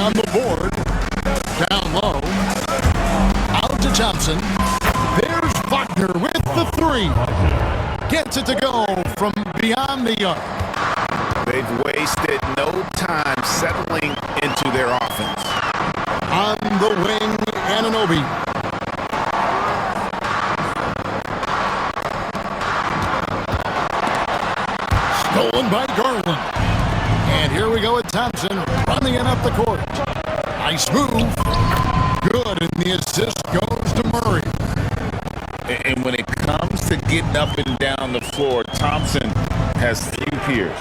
on the board. Down low. Out to Thompson. There's Faulkner with the three. Gets it to go from beyond the arc. They've wasted no time settling into their offense. On the wing, Anunoby. Stolen by Garland. And here we go with Thompson running it up the court. Nice move. Good, and the assist goes to Murray. And when it comes to getting up and down the floor, Thompson has few peers.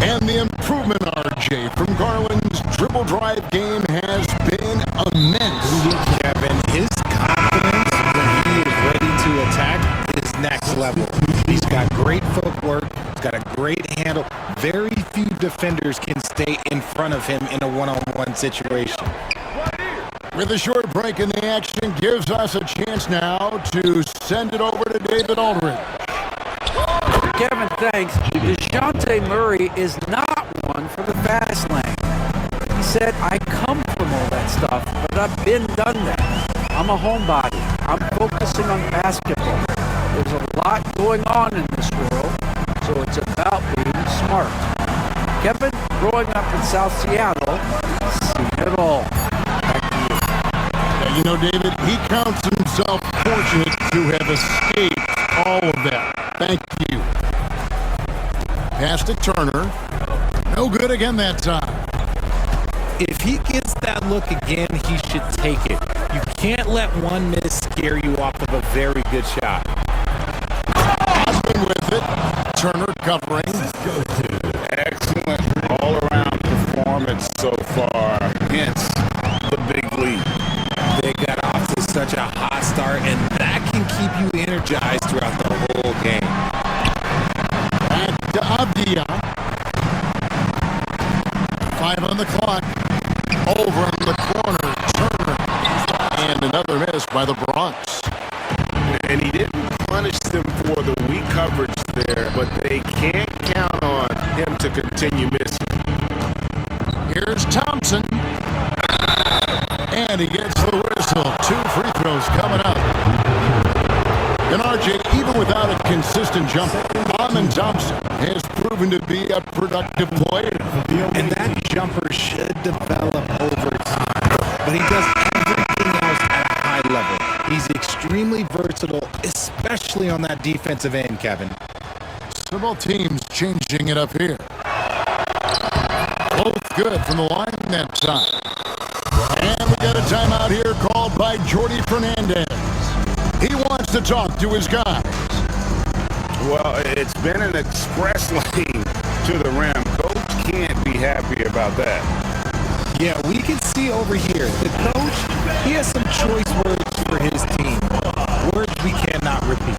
And the improvement, RJ, from Garland's dribble drive game has been immense. Kevin, his confidence when he is ready to attack is next level. He's got great footwork. He's got a great handle. Very few defenders can stay in front of him in a one-on-one situation. With a short break in the action, gives us a chance now to send it over to David Aldridge. Kevin, thanks. DeJounte Murray is not one for the fast lane. He said, I come from all that stuff, but I've done that. I'm a homebody. I'm focusing on basketball. There's a lot going on in this world, so it's about being smart. Kevin, growing up in South Seattle, he's seen it all. Back to you. Yeah, you know, David, he counts himself fortunate to have escaped all of that. Thank you. Pass to Turner. No good again that time. If he gets that look again, he should take it. You can't let one miss scare you off of a very good shot. Osmond with it. Turner covering. Excellent all-around performance so far. Hence the big lead. They got off to such a hot start, and that can keep you energized throughout the whole game. Back to Avdia. 5 on the clock. Over in the corner. Turner. And another miss by the Bronx. And he didn't punish them for the weak coverage there, but they can't count on him to continue missing. Here's Thompson. And he gets the whistle. 2 free throws coming up. And RJ, even without a consistent jumper, Amen Thompson has proven to be a productive player. And that jumper should develop over time. But he does everything else at a high level. He's extremely versatile, especially on that defensive end, Kevin. Several teams changing it up here. Both good from the line that time. And we got a timeout here called by Jordy Fernandez. He wants to talk to his guys. Well, it's been an express lane to the rim. Coach can't be happy about that. Yeah, we can see over here, the coach, he has some choice words for his team. Words we cannot repeat.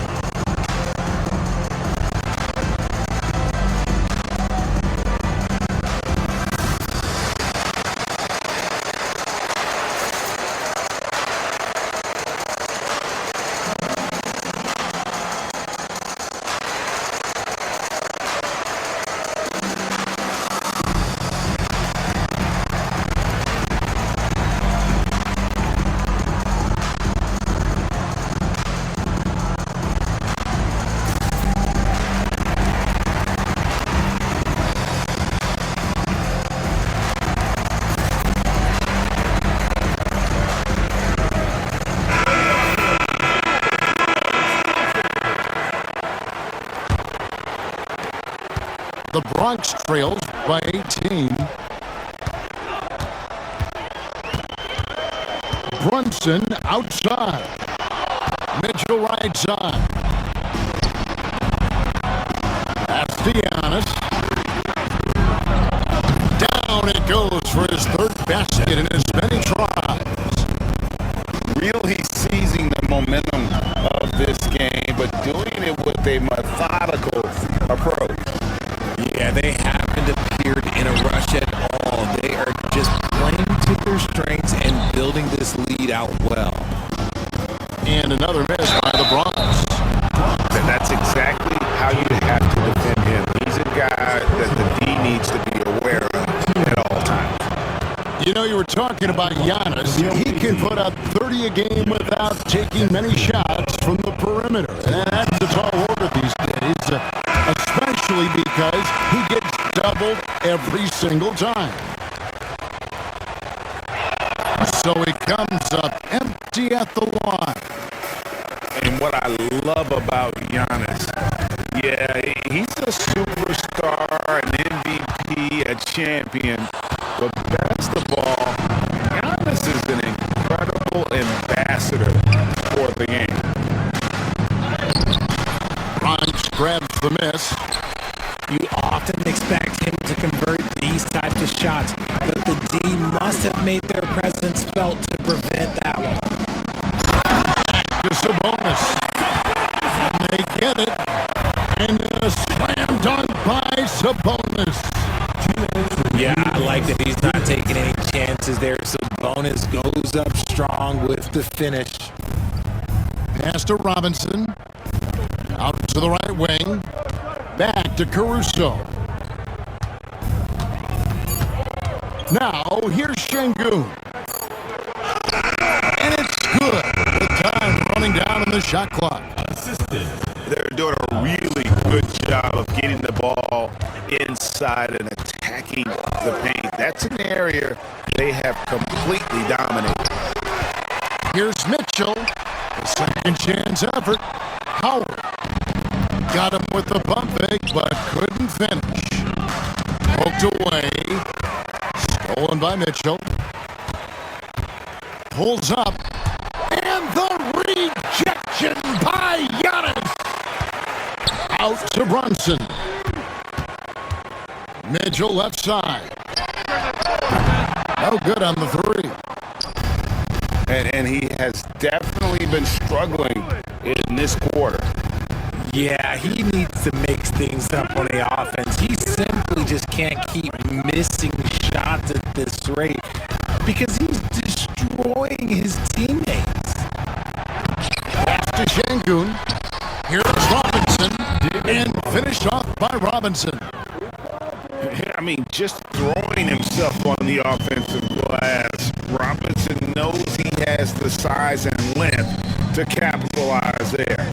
The Bronx trails by 18. Brunson outside. Mitchell right side. That's Giannis. Down it goes for his 3rd basket in as many tries. Really seizing the momentum of this game, but doing it with a methodical approach. Yeah, they haven't appeared in a rush at all. They are just playing to their strengths and building this lead out well. And another miss by the Bronx. And that's exactly how you have to defend him. He's a guy that the D needs to be aware of at all times. You know, know, you were talking about Giannis. He can put up 30 a game without taking many shots from the perimeter. And that's a tall order these days, especially because he gets doubled every single time. So he comes up empty at the line. And what I love about Giannis, yeah, he's a superstar, an MVP, a champion. But best of all, Giannis is an incredible ambassador for the game. Grimes grabs the miss. You often expect him to convert these types of shots, but the D must have made their presence felt to prevent that one. Just a bonus. And they get it. And a slam dunk by Sabonis. Yeah, I like that he's not taking any chances there. Sabonis goes up strong with the finish. Pass to Robinson. Out to the right wing. Back to Caruso. Now, here's Şengün. And it's good. The time running down on the shot clock. They're doing a really good job of getting the ball inside and attacking the paint. That's an area they have completely dominated. Here's Mitchell. The second chance effort. Howard. Got him with the bump fake, but couldn't finish. Poked away. Stolen by Mitchell. Pulls up. And the rejection by Giannis. Out to Brunson. Mitchell left side. No good on the three. And he has definitely been struggling in this quarter. Yeah, he needs to mix things up on the offense. He simply just can't keep missing shots at this rate because he's destroying his teammates. Pass to Şengün. Here's Robinson. And finished off by Robinson. I mean, just throwing himself on the offensive glass. Robinson knows he has the size and length to capitalize there.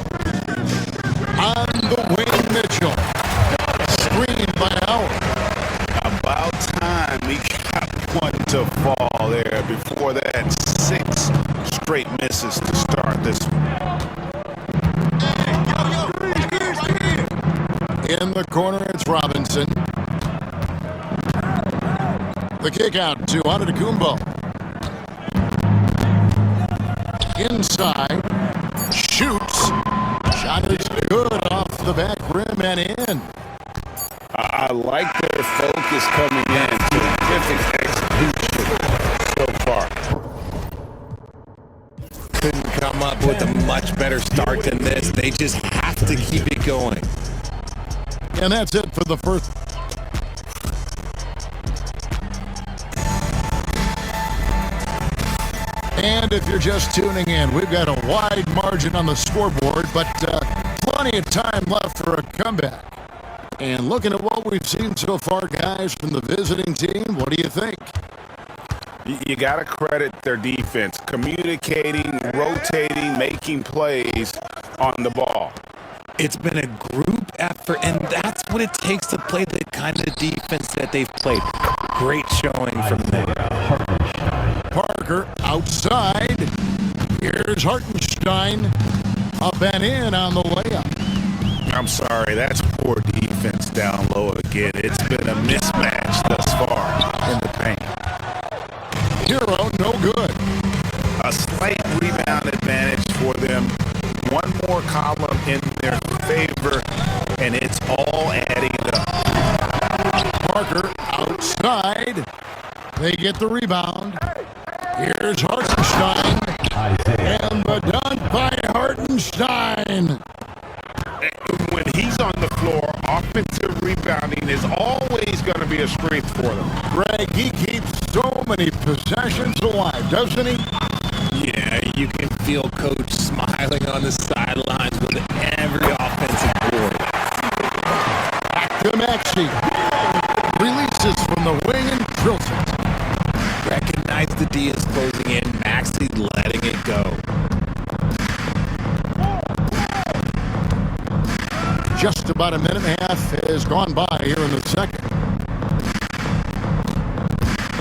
On the wing, Mitchell. Screened by Howard. About time he got one to fall there. Before that, 6 straight misses to start this one. In the corner, it's Robinson. The kick out to Antetokounmpo. Inside. Shoots. Shot is good off the back rim and in. I like their focus coming in. Terrific execution so far. Couldn't come up with a much better start than this. They just have to keep it going. And that's it for the first. And if you're just tuning in, we've got a wide margin on the scoreboard, but plenty of time left for a comeback. And looking at what we've seen so far, guys, from the visiting team, what do you think? You got to credit their defense, communicating, rotating, making plays on the ball. It's been a group effort, and that's what it takes to play the kind of defense that they've played. Great showing from them. Parker outside. Here's Hartenstein. Up and in on the layup. I'm sorry, that's poor defense down low again. It's been a mismatch thus far in the paint. Hero, no good. A slight rebound advantage for them. One more column in their favor, and it's all adding up. Parker outside. They get the rebound. Here's Hartenstein. And the dunk by Hartenstein. When he's on the floor, offensive rebounding is always going to be a strength for them. Greg, he keeps so many possessions alive, doesn't he? Yeah, you can feel Coach smiling on the sidelines with every offensive board. Back to Maxey. Releases from the wing and drills it. Reckon recognize the D is closing in. Maxey letting it go. Just about a minute and a half has gone by here in the second.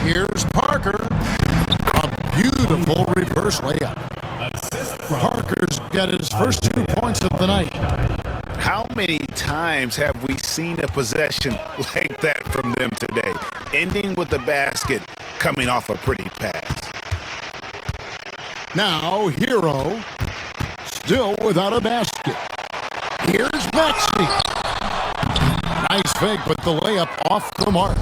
Here's Parker. A beautiful reverse layup. Parker's got his first 2 points of the night. How many times have we seen a possession like that from them today? Ending with the basket, coming off a pretty pass. Now, Hero, still without a basket. Here's Maxey. Nice fake, but the layup off the mark.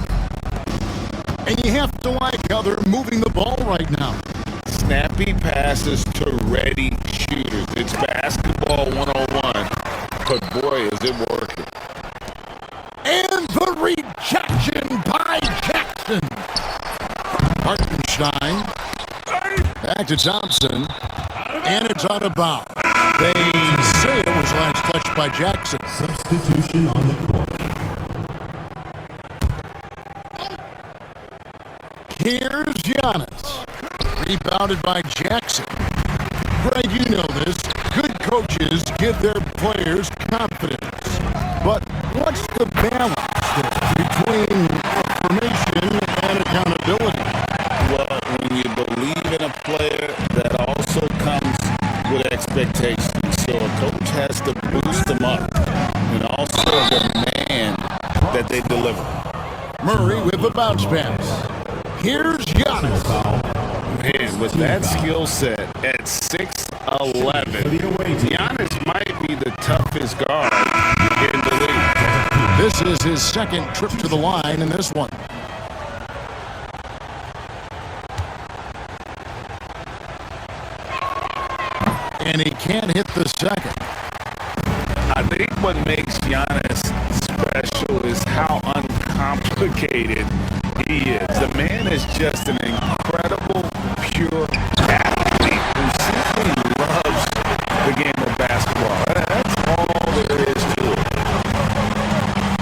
And you have to like how they're moving the ball right now. Snappy passes to ready shooters. It's basketball 101, but boy, is it working. And the rejection by Jackson. Hartenstein. Back to Thompson. And it's out of bounds. They say it was last touched by Jackson. Substitution on the court. Here's Giannis. Rebounded by Jackson. Greg, you know this. Good coaches give their players confidence. But what's the balance between affirmation and accountability? Well, when you believe in a player, that also comes with expectations. So a coach has to boost them up and also demand that they deliver. Murray with the bounce pass. Here's Giannis. Man, with that skill set at 6'11", Giannis might be the toughest guard in the league. This is his second trip to the line in this one. And he can't hit the second. I think what makes Giannis special is how uncomplicated he is. The man is just an incredible, pure athlete who simply loves the game of basketball. That's all there is to it.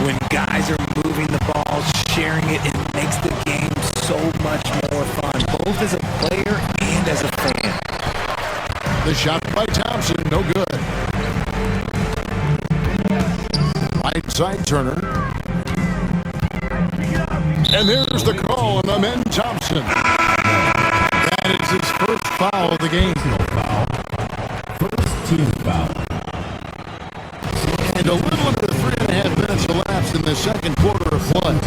When guys are moving the ball, sharing it, it makes the game so much more fun, both as a player and as a fan. The shot by Thompson, no good. Right side Turner. And there's the call on Amen Thompson. That is his first foul of the game. First team foul. And a little under 3.5 minutes elapsed in the second quarter of play.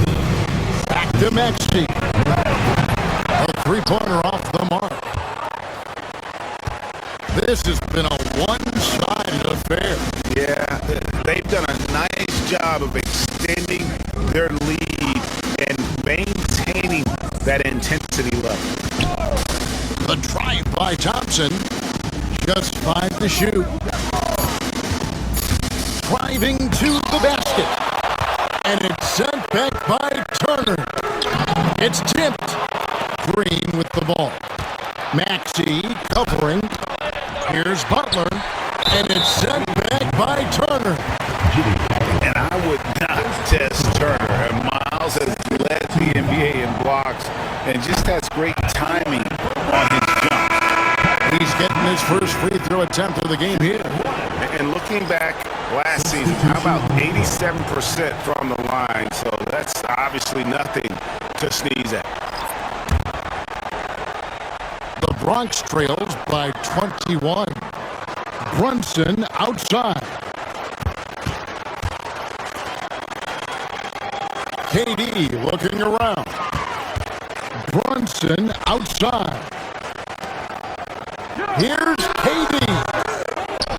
Back to Maxey. A three-pointer off the mark. This has been a one-sided affair. Yeah, they've done a nice job of extending their lead and maintaining that intensity level. The drive by Thompson. Just 5 to shoot. Driving to the basket. And it's sent back by Turner. It's tipped. Green with the ball. Maxey covering. Here's Butler. And it's sent back by Turner. And I would not test Turner. And Miles has led the NBA in blocks and just has great timing on his jump. He's getting his first free throw attempt of the game here. And looking back last season, how about 87% from the line? So that's obviously nothing to sneeze at. The Bronx trails by 21. Brunson outside. KD looking around. Brunson outside. Here's KD.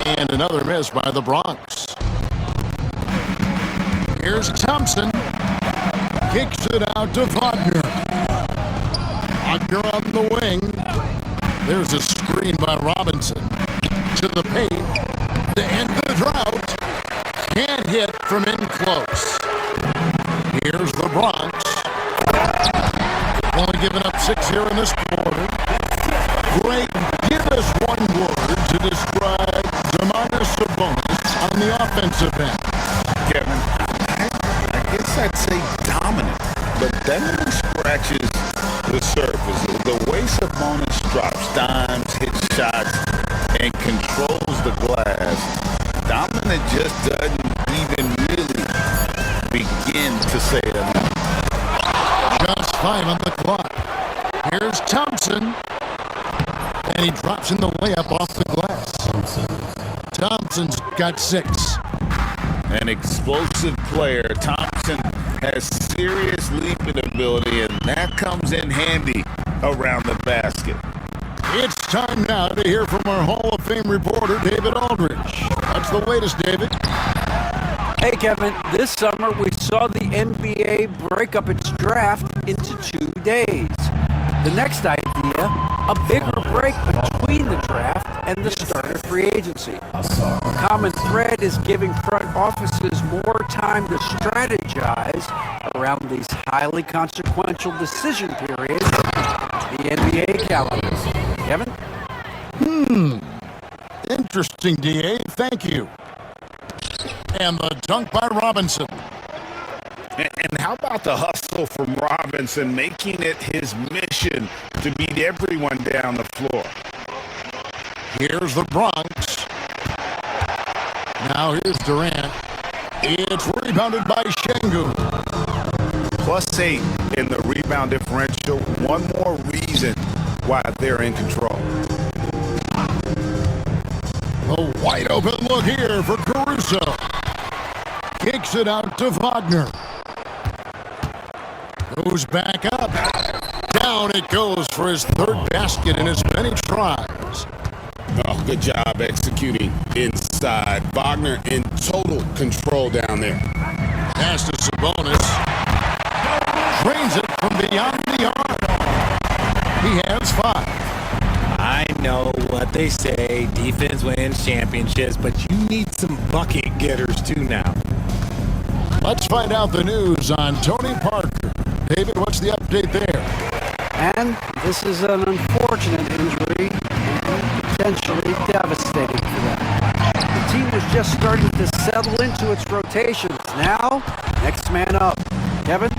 And another miss by the Bronx. Here's Thompson. Kicks it out to Wagner. Wagner on the wing. There's a screen by Robinson. To the paint. To end the drought. Can't hit from in close. Here's the Bronx. Only giving up 6 here in this quarter. Greg, give us one word to describe Domantas Sabonis on the offensive end. Kevin, I guess I'd say dominant, but that only scratches the surface. The way Sabonis drops dimes, hits shots, and controls the glass, Dominic just doesn't even really begin to say it enough. Just 5 on the clock. Here's Thompson. And he drops in the layup off the glass. Thompson's got 6. An explosive player. Thompson has serious leaping ability, and that comes in handy around the basket. It's time now to hear from our Hall of Fame reporter, David Aldridge. What's the latest, David? Hey, Kevin, this summer we saw the NBA break up its draft into 2 days. The next idea, a bigger break between the draft and the start of free agency. A common thread is giving front offices more time to strategize around these highly consequential decision periods, the NBA calendar. Kevin? Interesting, D.A. Thank you. And the dunk by Robinson. And how about the hustle from Robinson, making it his mission to beat everyone down the floor? Here's the Bronx. Now here's Durant. It's rebounded by Şengün. +8 in the rebound differential. One more reason why they're in control. A wide open look here for Caruso. Kicks it out to Wagner. Goes back up. Down it goes for his 3rd basket in as many tries. Oh, good job executing inside. Wagner in total control down there. Pass to Sabonis. Drains it from beyond the arc. He has 5. I know what they say, defense wins championships, but you need some bucket getters too now. Let's find out the news on Tony Parker. David, what's the update there? And this is an unfortunate injury, potentially devastating for them. The team was just starting to settle into its rotations. Now, next man up. Kevin?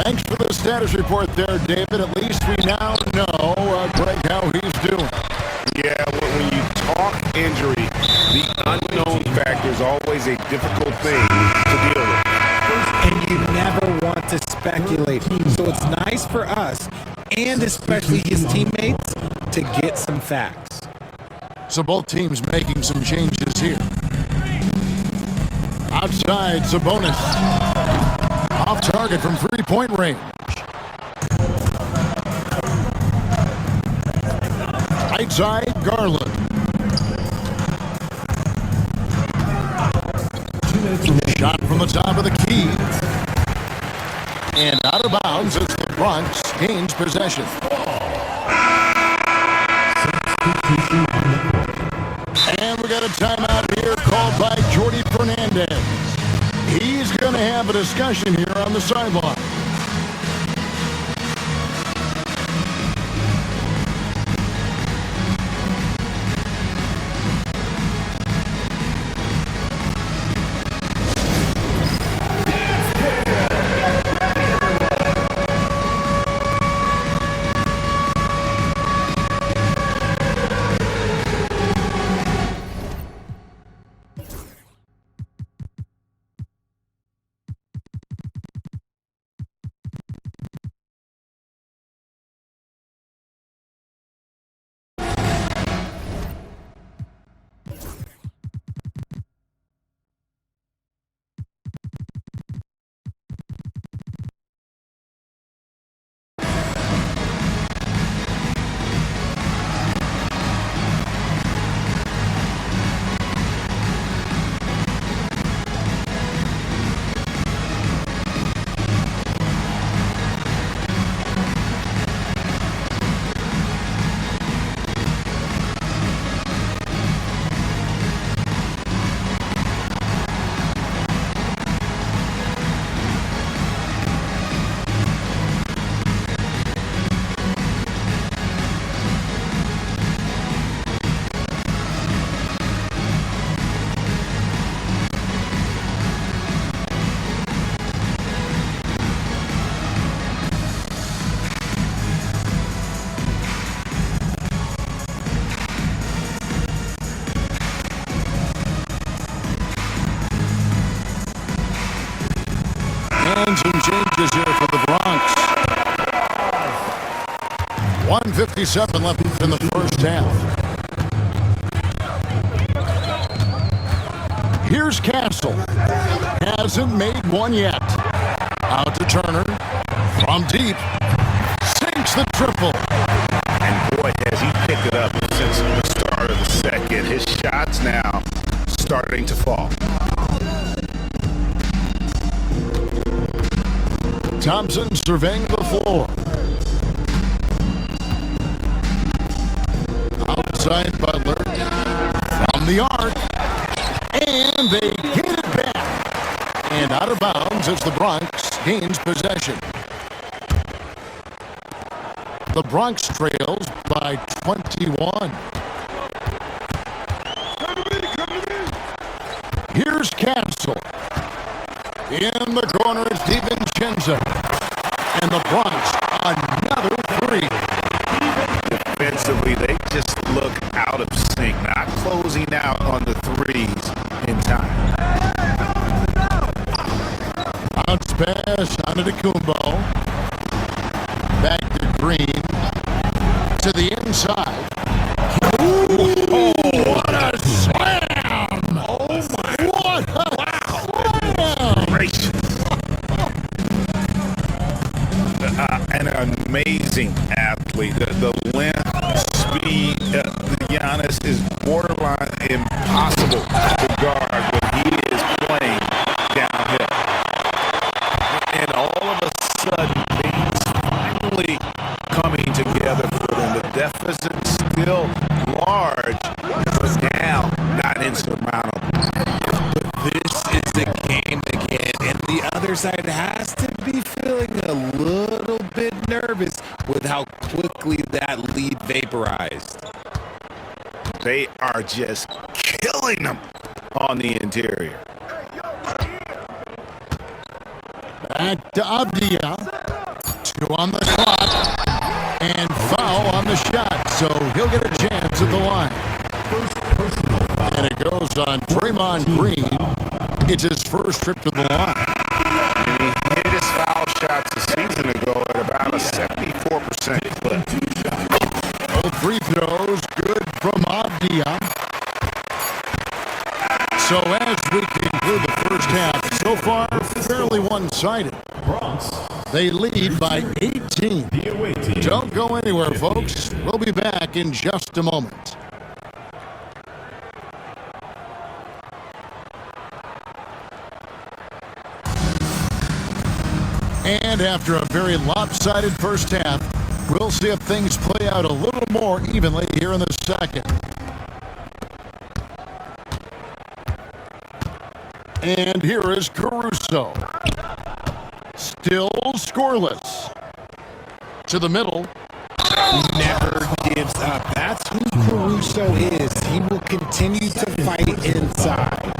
Thanks for the status report there, David. At least we now know, Greg, how he's doing. Yeah, when you talk injury, the unknown factor is always a difficult thing to deal with. And you never want to speculate. So it's nice for us, and especially his teammates, to get some facts. So both teams making some changes here. Outside, Sabonis. Off target from 3-point range. Right side, Garland. Shot from the top of the key. And out of bounds as the Bronx gains possession. And we got a timeout here called by Jordy Fernandez. He's going to have a discussion here on the sideline. And some changes here for the Bronx. 1:57 left in the first half. Here's Castle. Hasn't made one yet. Out to Turner. From deep. Sinks the triple. And boy, has he picked it up since the start of the second. His shots now starting to fall. Thompson surveying the floor. Outside Butler. From the arc. And they get it back. And out of bounds as the Bronx gains possession. The Bronx trails by 21. Here's Castle. In the corner is DiVincenzo. And the Bronx, another three. Defensively, they just look out of sync, not closing out on the threes in time. Bounce pass onto Kumbo. Back to Green. To the inside. Ooh, what a slam! Oh my! What a slam! Gracious. An amazing athlete. The length, speed. Giannis is borderline impossible to guard when he is playing downhill. And all of a sudden, things finally coming together for them. The deficit still large, but now not insurmountable. But this is the game again, and the other side has to be feeling a little bit nervous with how quickly that lead vaporized. They are just killing them on the interior. Back to Abdia. 2 on the clock. And foul on the shot. So he'll get a chance at the line. And it goes on Draymond Green. It's his first trip to the line. And he hit his foul shots a season ago at about a 74% clip. Both free throws good from Abdia. So as we conclude the first half, so far fairly one-sided. They lead by 18. Don't go anywhere, folks. We'll be back in just a moment. And after a very lopsided first half, we'll see if things play out a little more evenly here in the second. And here is Caruso. Still scoreless. To the middle. Never gives up. That's who Caruso is. He will continue to fight inside.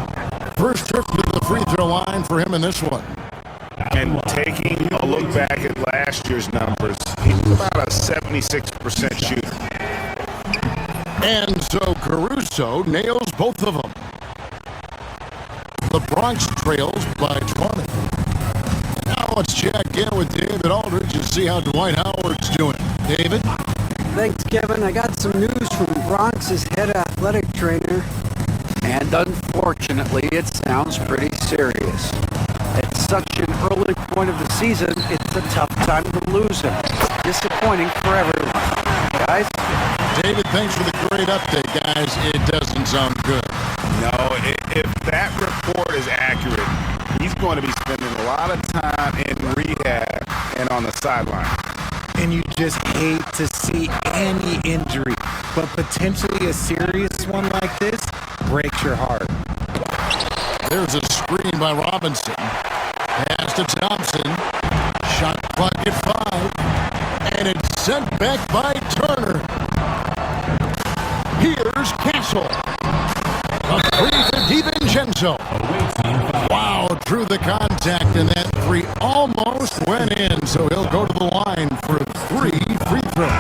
First trip to the free throw line for him in this one. And taking a look back at last year's numbers, he was about a 76% shooter. And so Caruso nails both of them. The Bronx trails by 20. Now let's check in with David Aldridge and see how Dwight Howard's doing. David? Thanks, Kevin. I got some news from Bronx's head athletic trainer, and unfortunately, it sounds pretty serious. At such an early point of the season, it's a tough time to lose him. Disappointing for everyone. Guys? David, thanks for the great update, guys. It doesn't sound good. No, if that report is accurate, he's going to be spending a lot of time in rehab and on the sideline. And you just hate to see any injury, but potentially a serious one like this breaks your heart. There's a screen by Robinson. Pass to Thompson. Shot clock at 5. And it's sent back by Turner. Here's Castle. A three for DiVincenzo. Wow, through the contact, and that three almost went in, so he'll go to the line for 3 free throws.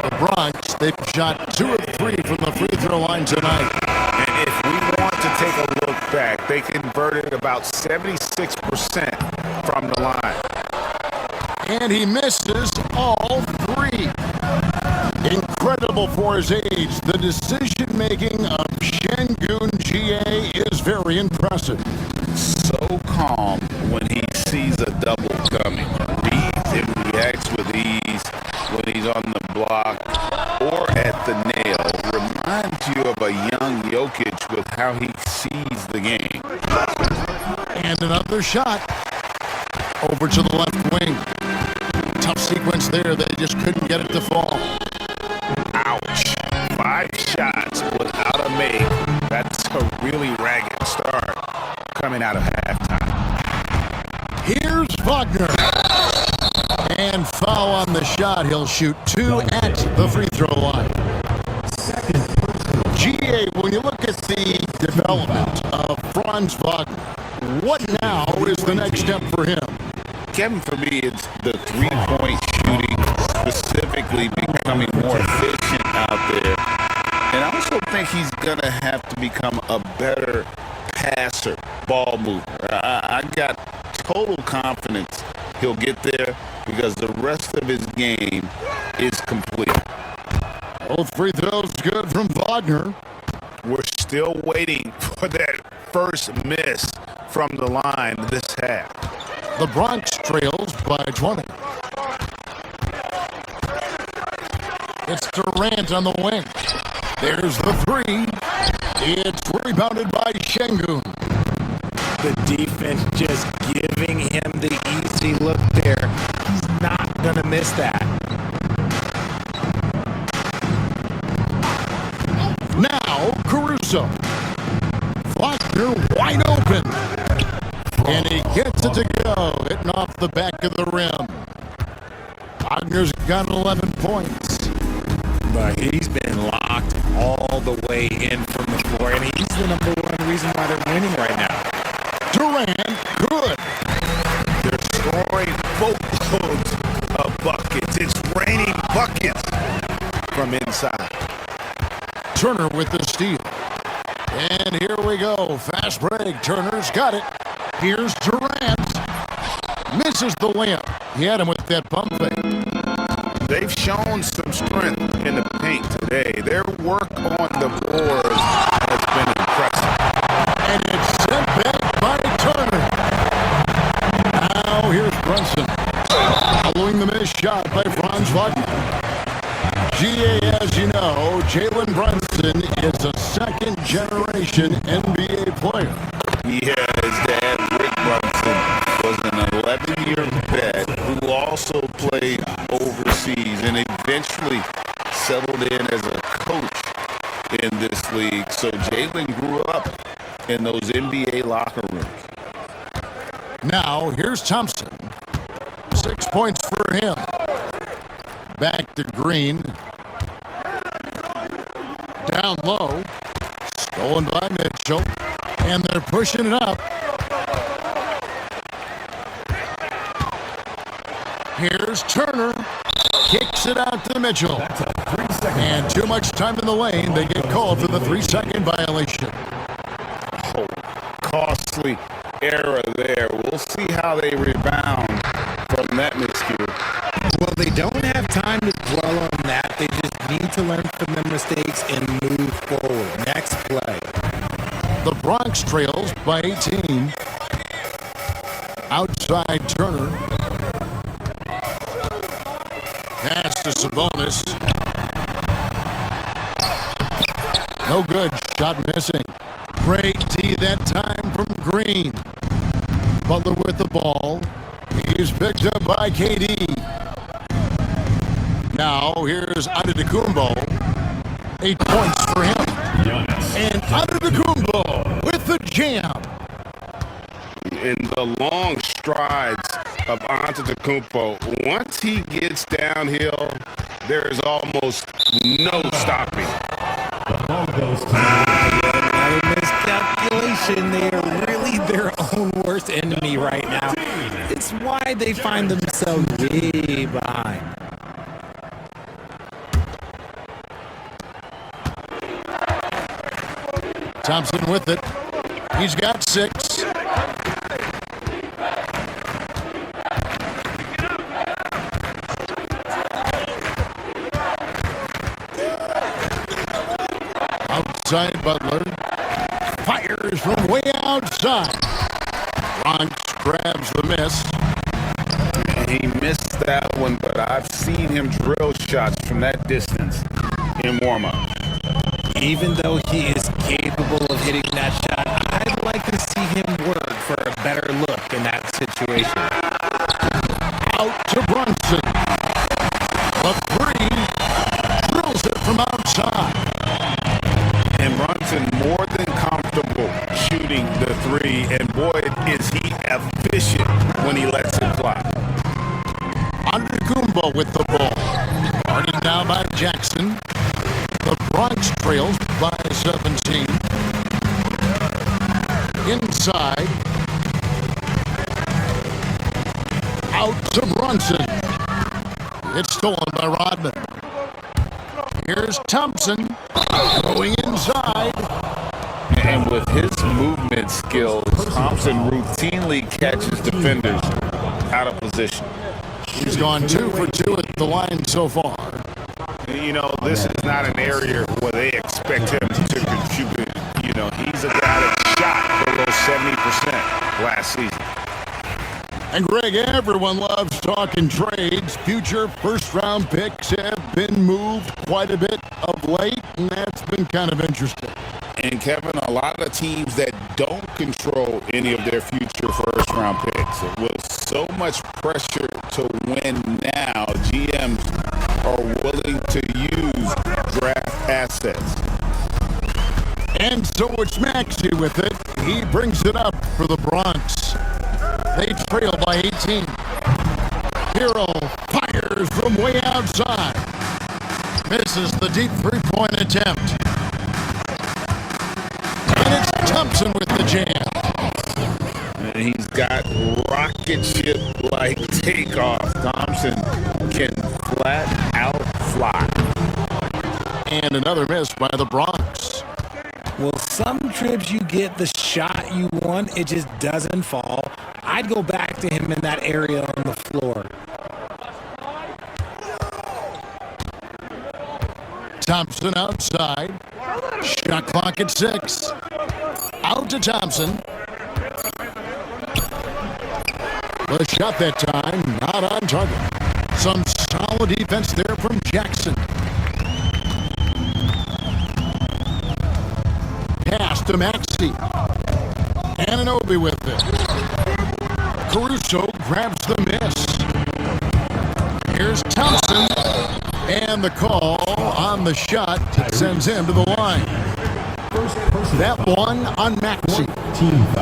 The Bronx, they've shot 2 of 3 from the free throw line tonight. And if we want to take a look back, They converted about 76% from the line. And he misses all three. Incredible for his age. The decision-making of Shengun GA is very impressive. So calm when he sees a double coming. Reads and reacts with ease when he's on the block or at the nail. Reminds you of a young Jokic with how he sees the game. And another shot over to the left wing. Tough sequence there. They just couldn't get it to fall. Ouch. 5 shots without a make. That's a really ragged start coming out of halftime. Here's Wagner. And foul on the shot. He'll shoot 2 at the free throw line. GA, when you look at the development of Franz Wagner, what now is the next step for him? Kevin, for me, it's the three-point shooting, specifically becoming more efficient out there. And I also think he's going to have to become a better passer, ball mover. I got total confidence he'll get there because the rest of his game is complete. Both free throws good from Wagner. We're still waiting for that first miss from the line this half. The Bronx trails by 20. It's Durant on the wing. There's the three. It's rebounded by Shengun. The defense just giving him the easy look there. He's not going to miss that. Now, Caruso. Wagner wide open. And he gets it to go, hitting off the back of the rim. Wagner's got 11 points. But he's been locked all the way in from the floor, and he's the #1 reason why they're winning right now. Durant, good. They're scoring boatloads of buckets. It's raining buckets from inside. Turner with the steal. And here we go. Fast break. Turner's got it. Here's Durant. Misses the layup. He had him with that pump fake. They've shown some strength in the paint today. Their work on the boards has been impressive. And it's sent back by Turner. Now here's Brunson. Following the missed shot by Franz Wagner. GA, as you know, Jalen Brunson is a second-generation NBA player. Yeah, his dad, Rick Brunson, was an 11-year vet who also played overseas and eventually settled in as a coach in this league. So Jalen grew up in those NBA locker rooms. Now, here's Thompson. 6 points for him. Back to Green. Down low. Stolen by Mitchell. And they're pushing it up. Here's Turner. Kicks it out to Mitchell. And too much time in the lane. They get called for the 3-second violation. Oh, costly error there. We'll see how they rebound from that miscue. Well, they don't have time to dwell on that. They just need to learn from their mistakes and move forward. Next play. The Bronx trails by 18. Outside Turner. Pass to Sabonis. No good. Shot missing. Great D that time from Green. Butler with the ball. He's picked up by KD. Now here's Antetokounmpo. 8 points for him. And Antetokounmpo with the jam. In the long strides of Antetokounmpo, once he gets downhill, there is almost no stopping. Another miscalculation. They are really their own worst enemy right now. It's why they find themselves way behind. Thompson with it. He's got 6. Outside Butler. Fires from way outside. Bronx grabs the miss. He missed that one, but I've seen him drill shots from that distance in warm-up. Even though he is capable of hitting that shot, I'd like to see him work for a better look in that situation. Out to Brunson. The 3 drills it from outside. And Brunson more than comfortable shooting the 3, and boy, is he efficient when he lets it fly. Antetokounmpo with the ball. Guarded now by Jackson. The Bronx trails by 17. Inside. Out to Brunson. It's stolen by Rodman. Here's Thompson going inside. And with his movement skills, Thompson routinely catches defenders out of position. He's gone 2 for 2 at the line so far. You know, this is not an area where they expect him to contribute. You know, he's a guy that shot below 70% last season. And Greg, everyone loves talking trades. Future first-round picks have been moved quite a bit of late, and that's been kind of interesting. And Kevin, a lot of teams that don't control any of their future first-round picks, with so much pressure to win now, GMs are willing to use draft assets. And so it's Maxey with it. He brings it up for the Bronx. They trail by 18. Hero fires from way outside. Misses the deep three-point attempt. And it's Thompson with the jam. And he's got rocket ship-like takeoff. Thompson can flat out fly. And another miss by the Bronx. Well, some trips you get the shot you want, it just doesn't fall. I'd go back to him in that area on the floor. Thompson outside. Shot clock at 6. Out to Thompson. The shot that time, not on target. Some solid defense there from Jackson. Pass to Maxey. Anunoby with it. Caruso grabs the miss. Here's Thompson. And the call on the shot sends him to the line. That one on Maxey.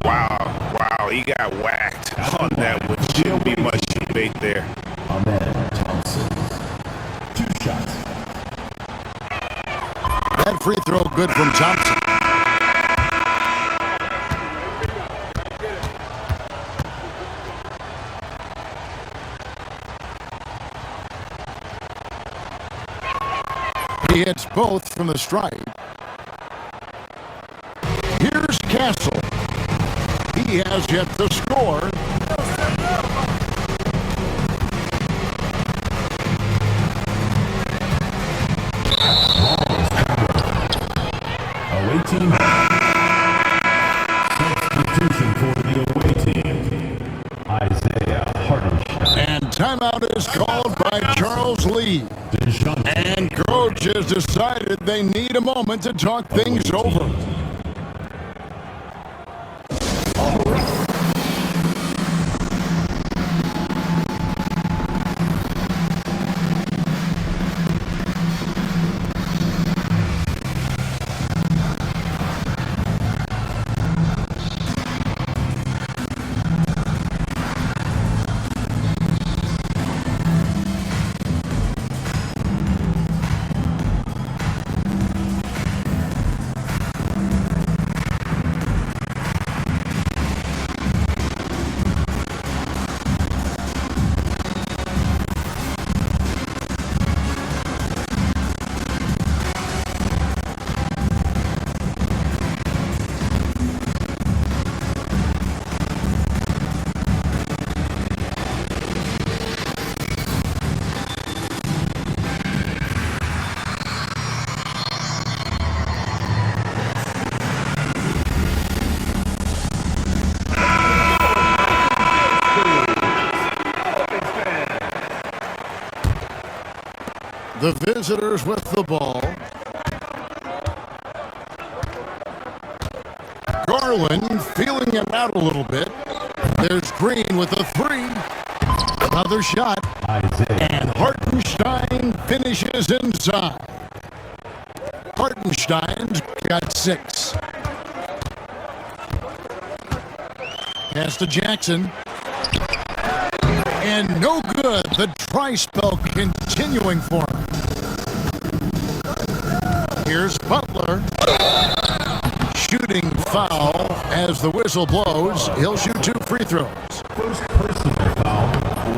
Wow, he got whacked on that one. Shouldn't be much debate there. Ahmed Thompson. 2 shots. That free throw good from Thompson. He hits both from the stripe. Here's Castle. He has yet to score. Away team. Substitution for the away team. Isaiah Hardenstein. And timeout is called by Charles Lee. And coach has decided they need a moment to talk things over. The visitors with the ball. Garland feeling it out a little bit. There's Green with a three. Another shot. And Hartenstein finishes inside. Hartenstein's got 6. Pass to Jackson. And no good. The dry spell continuing for him. Here's Butler. Shooting foul as the whistle blows. He'll shoot 2 free throws. First personal foul.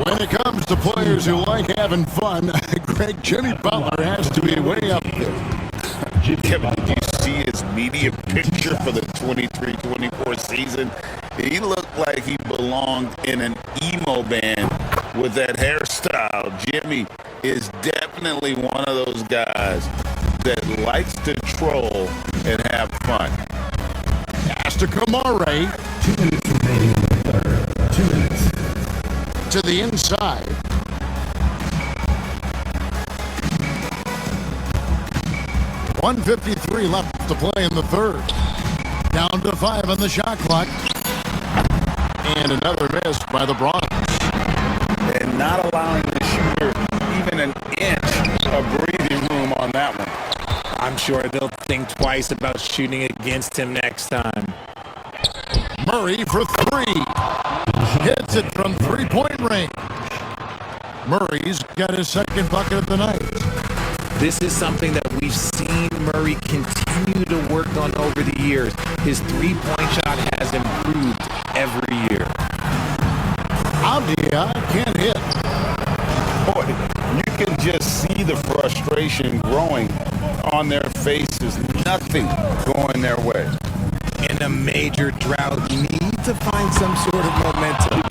When it comes to players who like having fun, Greg, Jimmy Butler has to be way up there. Kevin, did you see his media picture for the 23-24 season? He looked like he belonged in an emo band with that hairstyle. Jimmy is definitely one of those guys that likes to troll and have fun. Pass to Kamare. 2 minutes remaining in the third. 2 minutes. To the inside. .153 left to play in the third. Down to 5 on the shot clock. And another miss by the Bronx. And not allowing the shooter even an inch of breathing room on that one. I'm sure they'll think twice about shooting against him next time. Murray for 3. Hits it from three-point range. Murray's got his second bucket of the night. This is something that we've seen Murray continue to work on over the years. His three-point shot has improved every year. Avdia can't hit. Boy, you can just see the frustration growing on their faces. Nothing going their way. In a major drought, you need to find some sort of momentum.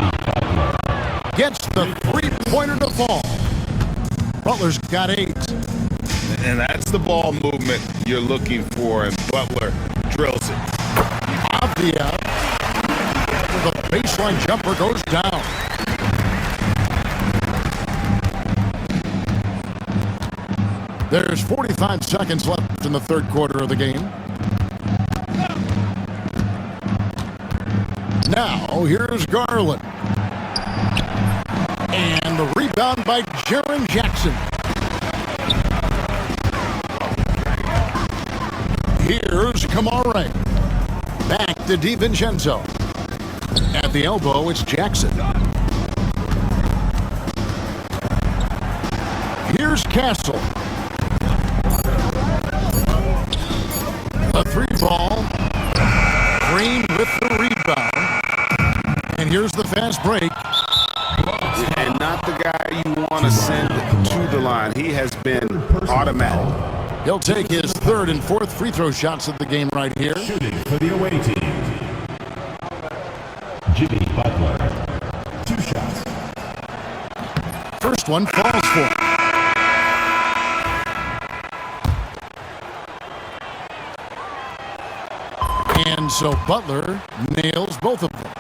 Gets the three-pointer to fall. Butler's got 8. And that's the ball movement you're looking for, and Butler drills it. Avdia, the baseline jumper goes down. There's 45 seconds left in the third quarter of the game. Now, here's Garland. And the rebound by Jaren Jackson. Here's Kamare. Back to DiVincenzo. At the elbow, it's Jackson. Here's Castle. A 3-ball. Green with the rebound. And here's the fast break. And not the guy you want to send to the line. He has been automatic. He'll take his third and fourth free throw shots of the game right here. Shooting for the away team. Jimmy Butler. 2 shots. First one falls for. And so Butler nails both of them.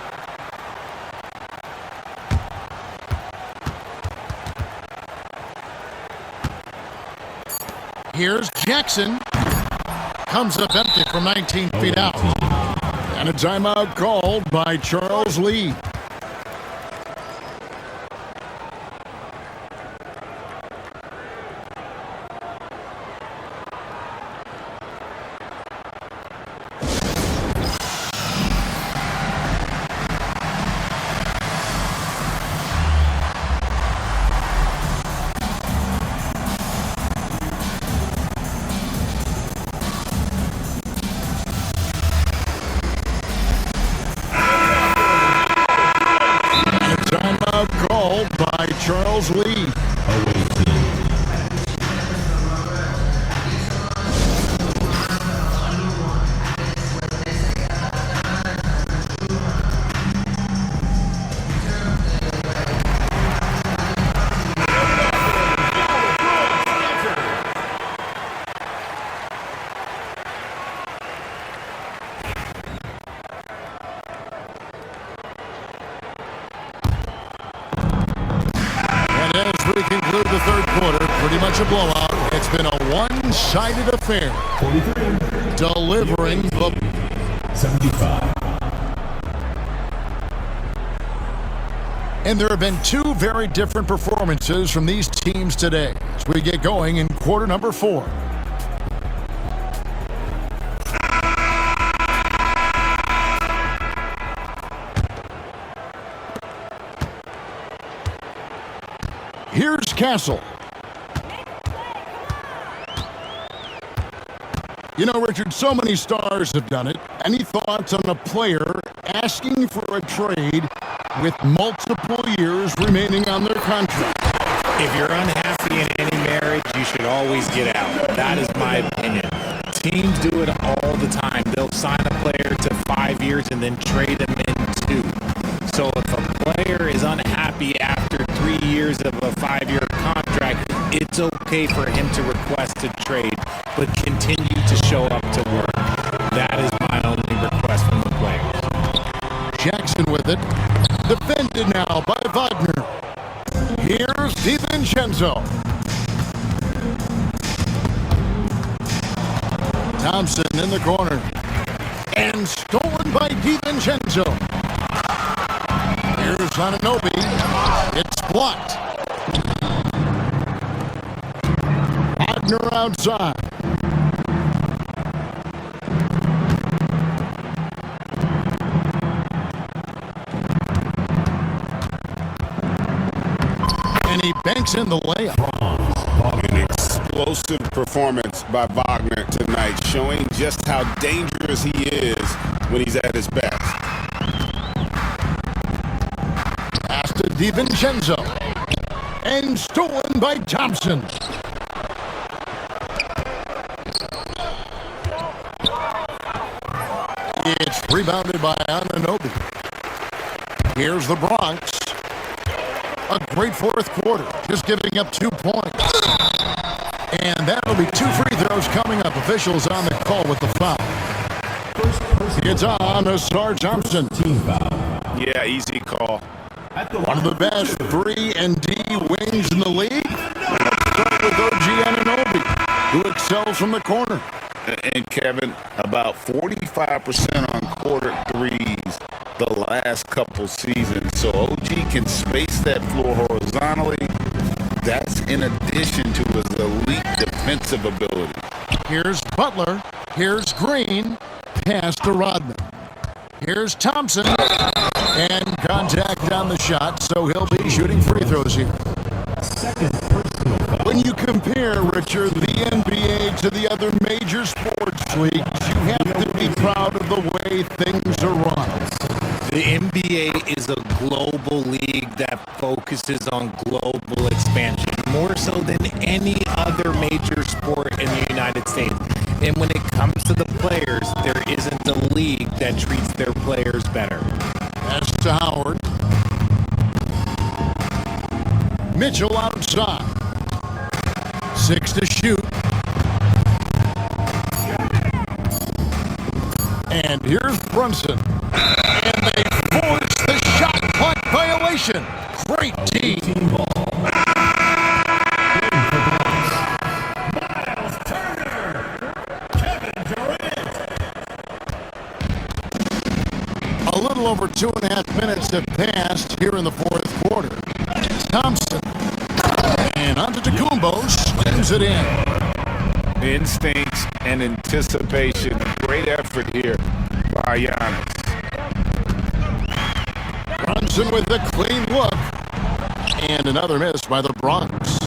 Here's Jackson. Comes up empty from 19 feet out. And a timeout called by Charles Lee. third quarter, pretty much a blowout. It's been a one-sided affair. 43. Delivering the 75. And there have been two very different performances from these teams today as we get going in quarter number 4. Here's Castle. You know, Richard, so many stars have done it. Any thoughts on a player asking for a trade with multiple years remaining on their contract? If you're unhappy in any marriage, you should always get out. That is my opinion. Teams do it all the time. They'll sign a player to 5 years and then trade him in 2. So if a player is unhappy after 3 years of a 5-year contract, it's okay for him to request a trade, but continue to show up to work. That is my only request from the players. Jackson with it. Defended now by Wagner. Here's DiVincenzo. Thompson in the corner. And stolen by DiVincenzo. Here's Ananobi. It's blocked. Wagner outside. And he banks in the layup. An explosive performance by Wagner tonight, showing just how dangerous he is when he's at his best. Pass to DiVincenzo. And stolen by Thompson. It's rebounded by Ananobi. Here's the Bronx. A great fourth quarter, just giving up 2 points. And that'll be 2 free throws coming up. Officials on the call with the foul. It's on to Star Thompson. Team foul. Yeah, easy call. One of the best 3-and-D wings in the league. Let's start with OG Ananobi, who excels from the corner. And Kevin, about 45% on quarter threes the last couple seasons. So OG can space that floor horizontally. That's in addition to his elite defensive ability. Here's Butler. Here's Green. Pass to Rodman. Here's Thompson. And contact on the shot, so he'll be shooting free throws here. Second personal foul. When you compare, Richard, the NBA to the other major sports leagues, you have to be proud of the way things are run. The NBA is a global league that focuses on global expansion, more so than any other major sport in the United States. And when it comes to the players, there isn't a league that treats their players better. Pass to Howard. Mitchell outside. 6 to shoot. And here's Brunson. And they force the shot clock violation. Great team. Team ball. A little over 2.5 minutes have passed here in the fourth quarter. Thompson. And onto Tacumbo. Slams it in. Instincts and anticipation. Great effort here by Giannis. Brunson with a clean look. And another miss by the Bronx.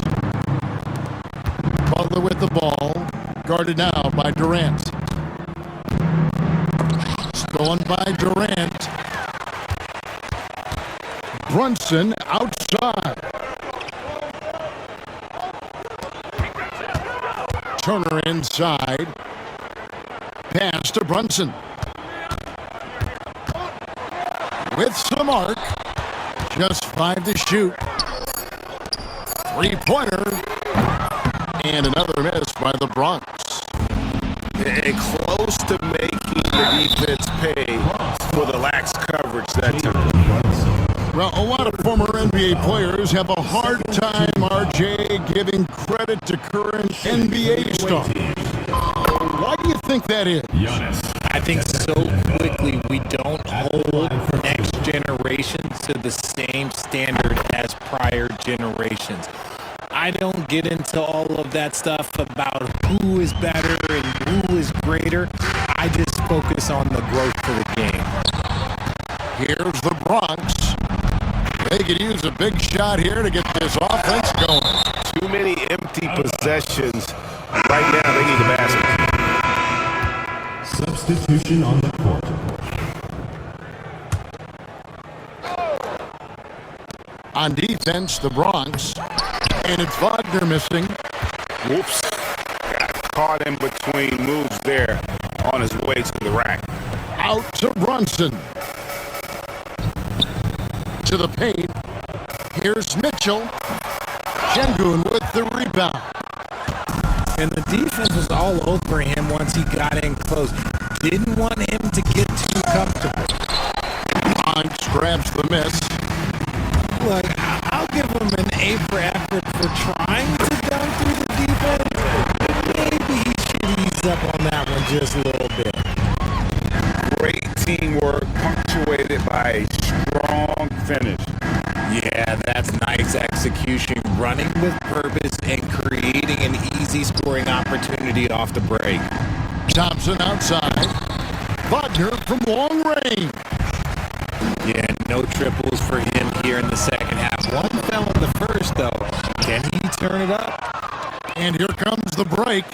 Butler with the ball. Guarded now by Durant. Stolen by Durant. Brunson outside. Turner inside. Pass to Brunson. With some arc. Just 5 to shoot. 3-pointer. And another miss by the Bronx. And close to making the defense pay for the lax coverage that time. Well, a lot of former NBA players have a hard time, RJ, giving credit to current NBA stars. Why do you think that is? Giannis. I think so quickly we don't hold next generations to the same standard as prior generations. I don't get into all of that stuff about who is better and who is greater. I just focus on the growth of the game. Here's the Bronx. They could use a big shot here to get this offense going. Too many empty possessions. Right now, they need a basket. Substitution on the court. On defense, the Bronx. And it's Wagner missing. Whoops. Got caught in between moves there on his way to the rack. Out to Brunson. To the paint. Here's Mitchell. Şengün with the rebound. And the defense was all over him once he got in close. Didn't want him to get too comfortable. Monks grabs the miss. Look, I'll give him an A for effort for trying to dunk through the defense. Maybe he should ease up on that one just a little bit. Great teamwork punctuated by a strong finish. Yeah, that's nice execution, running with purpose and creating an easy scoring opportunity off the break. Thompson outside. Wagner from long range. Yeah, no triples for him here in the second half. One fell in the first, though. Can he turn it up? And here comes the break.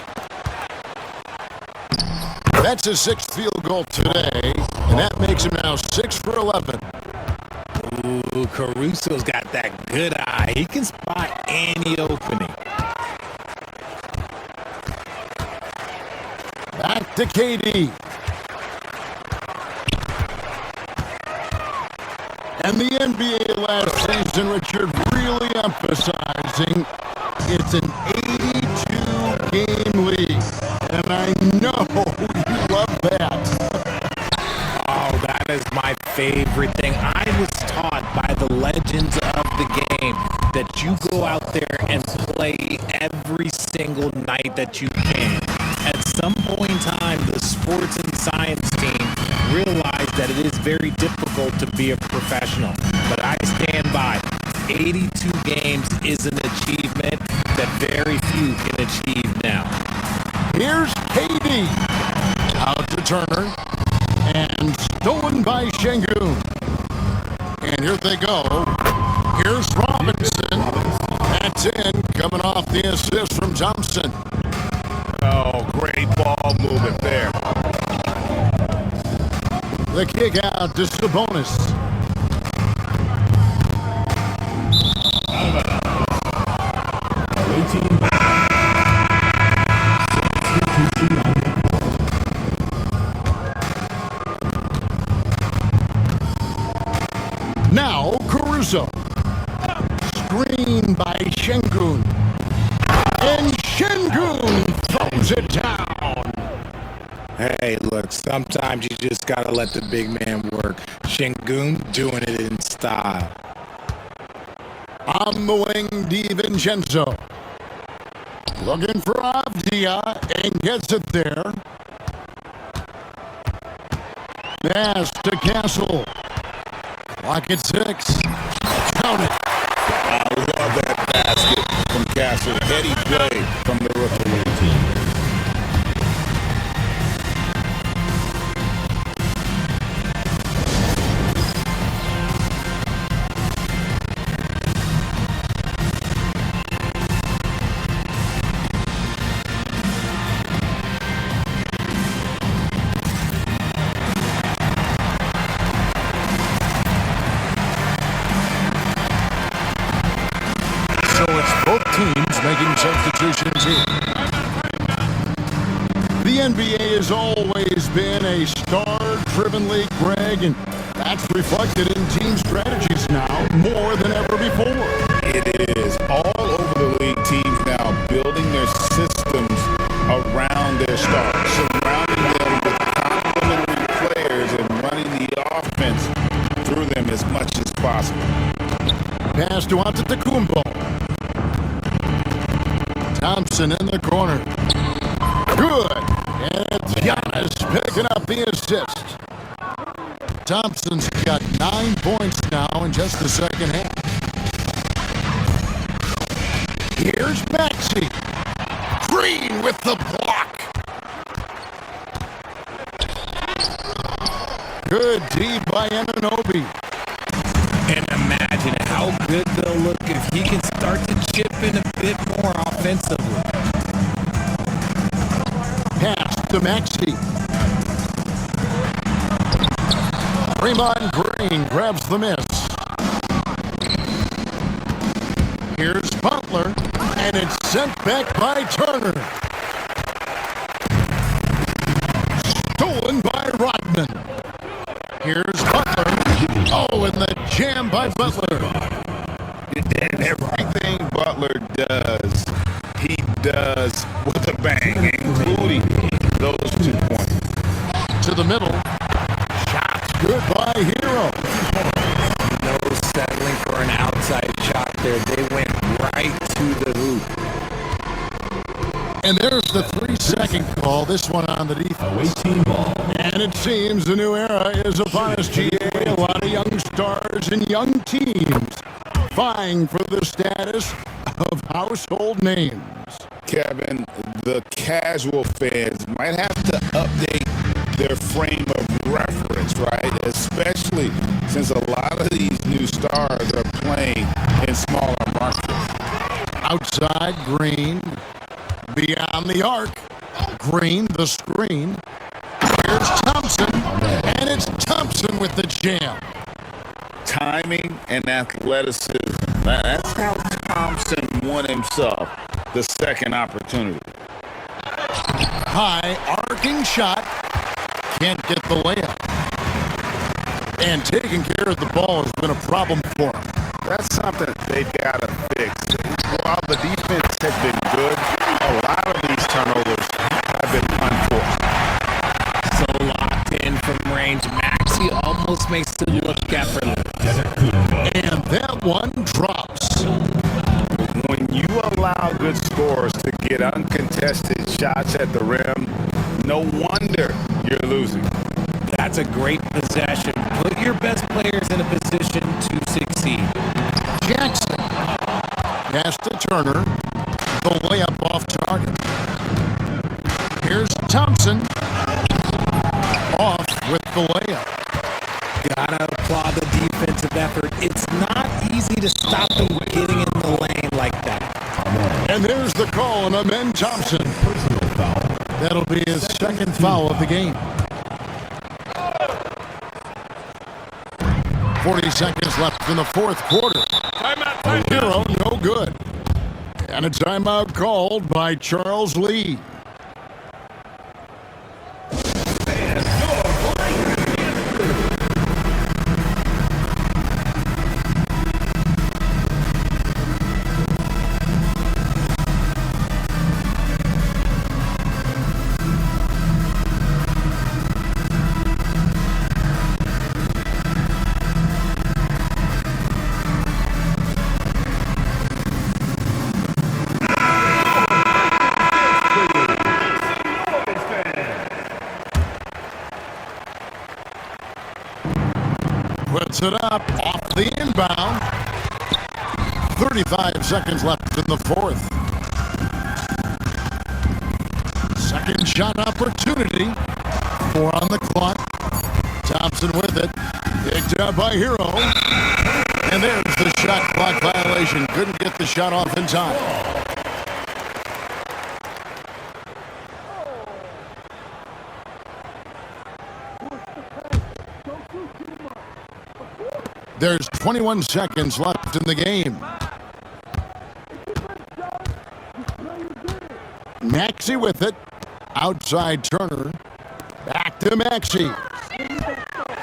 That's his sixth field goal today, and that makes him now 6 for 11. Ooh, Caruso's got that good eye. He can spot any opening. Back to KD. And the NBA last season, Richard, really emphasizing it's an 82-game league. And I know you love that. Oh, that is my favorite thing. I was taught by the legends of the game that you go out there and play every single night that you can. At some point in time, the sports and science team realized that it is very difficult to be a professional. But I stand by. 82 games is an achievement that very few can achieve now. Here's KD. Out to Turner. And stolen by Şengün. And here they go. Here's Robinson. That's in. Coming off the assist from Thompson. Oh, great ball movement there. The kick out to Sabonis. Now Caruso. Screen by Şengün. And Şengün throws it down. Hey, look, sometimes you just got to let the big man work. Şengün doing it in style. On the wing, DiVincenzo. Looking for Avdia and gets it there. Pass to Castle. Clock at 6. Count it. I love that basket from Castle. Heady play from the rookie team. So it's both teams making substitutions here. The NBA has always been a star-driven league, Greg, and that's reflected in team strategies now more than ever before. It is all over the league. Teams now building their systems around their stars, surrounding them with complementary players and running the offense through them as much as possible. Antetokounmpo. Thompson in the corner. Good. And it's Giannis picking up the assist. Thompson's got 9 points now in just the second half. Here's Maxey. Green with the block. Good D by Anunoby. And imagine how good they'll look if he can start to chip in a bit more offensively. Pass to Maxey. Draymond Green grabs the miss. Here's Butler, and it's sent back by Turner. Stolen by Rodman. Here's Butler. Oh, and the jam by Butler. And everything Butler does, he does with a bang, including those 2 points. To the middle. Shots good by Hero. No settling for an outside shot there. They went right to the hoop. And there's the 3-second call. This one on the defense. Away team ball. And it seems a new era is upon us, GA. A lot of young stars and young teams vying for the status of household names. Kevin, the casual fans might have to update their frame of reference, right? Especially since a lot of these new stars are playing in smaller markets. Outside, Green. Beyond the arc. Green, the screen. Here's Thompson. And it's Thompson with the jam. Timing and athleticism. That's how Thompson won himself the second opportunity. High arcing shot. Can't get the layup. And taking care of the ball has been a problem for him. That's something they've got to fix. While the defense has been good, a lot of these turnovers have been unforced. So locked in from range. Maxey almost makes it look effortless. And that one drops. When you allow good scorers to get uncontested shots at the rim, no wonder you're losing. That's a great possession. Put your best players in a position to succeed. Jackson. Pass to Turner. The layup off target. Here's Thompson. Off with the layup. Gotta applaud the defensive effort. It's not easy to stop them getting in the lane like that. And there's the call on Amen Thompson. Personal foul. That'll be his second foul of the game. 40 seconds left in the fourth quarter. Hero, no good. And a timeout called by Charles Lee. Puts it up off the inbound. 35 seconds left in the fourth. Second shot opportunity. 4 on the clock. Thompson with it. Picked up by Hero. And there's the shot clock violation. Couldn't get the shot off in time. There's 21 seconds left in the game. Maxey with it. Outside Turner. Back to Maxey.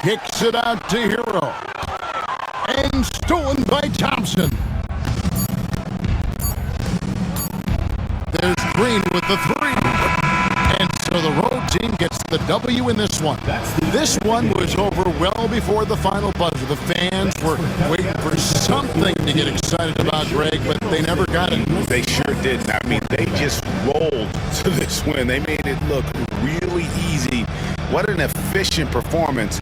Kicks it out to Hero. And stolen by Thompson. There's Green with the 3. And so So the road team gets the W in this one. This one was over well before the final buzzer. The fans were waiting for something to get excited about, Greg, but they never got it. They sure didn't. I mean, they just rolled to this win. They made it look really easy. What an efficient performance